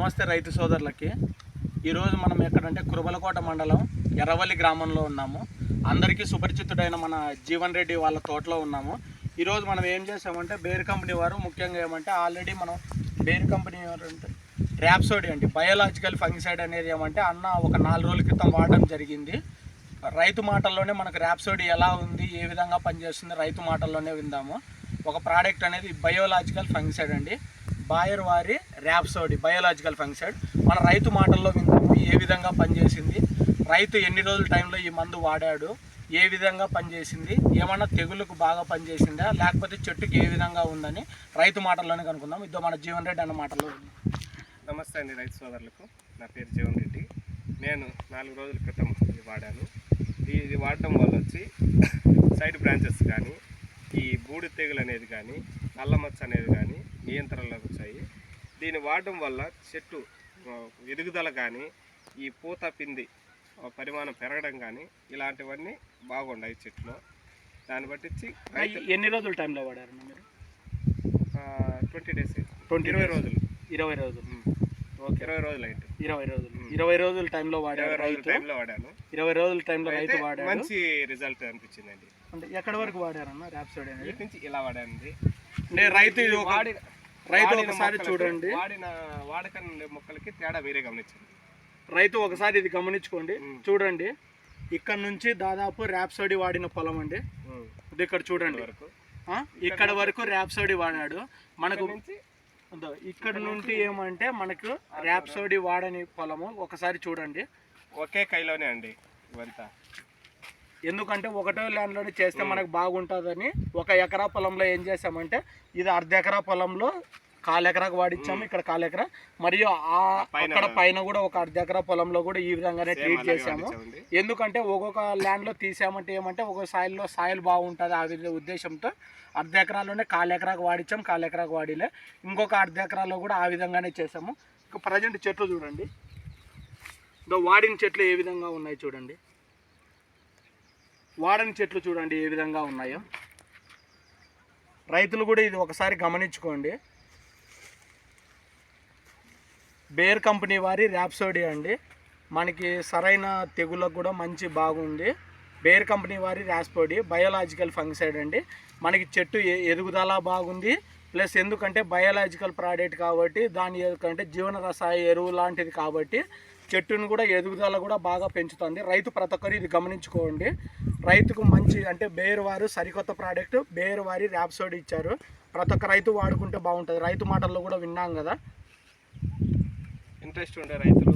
నమస్తే రైతు సోదరులకి. ఈరోజు మనం ఎక్కడంటే కురుబలకోట మండలం ఎర్రవల్లి గ్రామంలో ఉన్నాము. అందరికీ సుపరిచితుడైన మన జీవన్ రెడ్డి వాళ్ళ తోటలో ఉన్నాము. ఈరోజు మనం ఏం చేసామంటే బేర్ కంపెనీ వారు ముఖ్యంగా ఏమంటే ఆల్రెడీ మనం బేర్ కంపెనీ అంటే ర్యాప్సోడీ అండి బయోలాజికల్ ఫంగిసైడ్ అనేది ఏమంటే అన్న ఒక 4 రోజుల క్రితం వాడడం జరిగింది. రైతు మాటల్లోనే మనకు ర్యాప్సోడీ ఎలా ఉంది, ఏ విధంగా పనిచేస్తుంది రైతు మాటల్లోనే విందాము. ఒక ప్రోడక్ట్ అనేది బయోలాజికల్ ఫంగిసైడ్ అండి, బాయర్ వారి ర్యాప్సోడీ బయోలాజికల్ ఫంగిసైడ్. మన రైతు మాటల్లో విందాము ఏ విధంగా పనిచేసింది, రైతు ఎన్ని రోజుల టైంలో ఈ మందు వాడాడు, ఏ విధంగా పనిచేసింది, ఏమన్నా తెగుళ్ళకు బాగా పనిచేసిందా లేకపోతే చెట్టుకి ఏ విధంగా ఉందని రైతు మాటల్లోనే కనుక్కుందాం. ఇదో మన జీవన్ రెడ్డి అన్న మాటల్లో. నమస్తే అండి రైతు సోదరులకు. నా పేరు జీవన్ రెడ్డి. నేను 4 రోజుల క్రితం ఇది వాడాను. ఇది వాడటం వల్ల వచ్చి సైడ్ బ్రాంచెస్ కానీ, ఈ బూడి తెగులు అనేది కానీ, నల్లమచ్చ అనేది కానీ నియంత్రణలోకి వచ్చాయి. దీన్ని వాడడం వల్ల చెట్టు ఎదుగుదల కానీ, ఈ పూత పిండి పరిమాణం పెరగడం కానీ ఇలాంటివన్నీ బాగున్నాయి చెట్లు. దాన్ని బట్టి ఎన్ని రోజుల టైంలో వాడారు మీరు? 20 డేస్, 20 రోజులు. 20 రోజులు. ఓకే, 20 రోజులు అయింది. 20 రోజుల టైంలో వాడాను. 20 రోజుల టైంలో రైతు వాడాడు. మంచి రిజల్ట్ అనిపించిందండి. అంటే ఎక్కడి వరకు వాడారన్న ర్యాప్సోడీ అనేది? ఇటు నుంచి ఇలా వాడానండి. రైతు ఒకసారి చూడండి, వాడకం మొక్కలకి తేడా వేరే గమనించండి. రైతు ఒకసారి ఇది గమనించుకోండి, చూడండి. ఇక్కడ నుంచి దాదాపు ర్యాప్సోడీ వాడిన పొలం అండి. ఇది ఇక్కడ చూడండి, ఇక్కడ వరకు ర్యాప్సోడీ వాడాడు. మనకు ఇక్కడ నుండి ఏమంటే మనకు ర్యాప్సోడీ వాడని పొలము ఒకసారి చూడండి. ఒకే కైలోనే అండి ఇవంతా. ఎందుకంటే ఒకటో ల్యాండ్లోనే చేస్తే మనకు బాగుంటుందని 1 ఎకరా పొలంలో ఏం చేసామంటే ఇది 1/2 ఎకరా పొలంలో 1/4 ఎకరాకు వాడిచ్చాము. ఇక్కడ 1/4 ఎకరా మరియు అక్కడ పైన కూడా ఒక 1/2 ఎకరా పొలంలో కూడా ఈ విధంగానే ట్రీట్ చేసాము. ఎందుకంటే ఒక్కొక్క ల్యాండ్లో తీసామంటే ఏమంటే ఒక సాయిల్ బాగుంటుంది ఆ ఉద్దేశంతో 1/2 ఎకరాలోనే 1/4 ఎకరాకు వాడిచ్చాం, 1/4 ఎకరాకు వాడిలే. ఇంకొక 1/2 ఎకరాలో కూడా ఆ విధంగానే చేసాము. ఇక ప్రజెంట్ చెట్లు చూడండి, వాడిన చెట్లు ఏ విధంగా ఉన్నాయి చూడండి, వాడని చెట్లు చూడండి ఏ విధంగా ఉన్నాయో. రైతులు కూడా ఇది ఒకసారి గమనించుకోండి. బేర్ కంపెనీ వారి ర్యాప్సోడీ అండి, మనకి సరైన తెగులకు కూడా మంచి బాగుంది. బేర్ కంపెనీ వారి ర్యాప్సోడీ బయోలాజికల్ ఫంగిసైడ్ అండి, మనకి చెట్టు ఎదుగుదల బాగుంది. ప్లస్ ఎందుకంటే బయోలాజికల్ ప్రోడక్ట్ కాబట్టి దాని ఎందుకంటే జీవన రసాయ ఎరువు లాంటిది కాబట్టి చెట్టును కూడా ఎదుగుదల కూడా బాగా పెంచుతుంది. రైతు ప్రతి ఒక్కరు ఇది గమనించుకోండి. రైతుకు మంచి అంటే బేర్ వారు సరికొత్త ప్రోడక్ట్ బేర్ వారి ర్యాప్సోడీ ఇచ్చారు. ప్రతి ఒక్క రైతు వాడుకుంటే బాగుంటుంది. రైతు మాటల్లో కూడా విన్నాం కదా. ఇంట్రెస్ట్ ఉండే రైతులు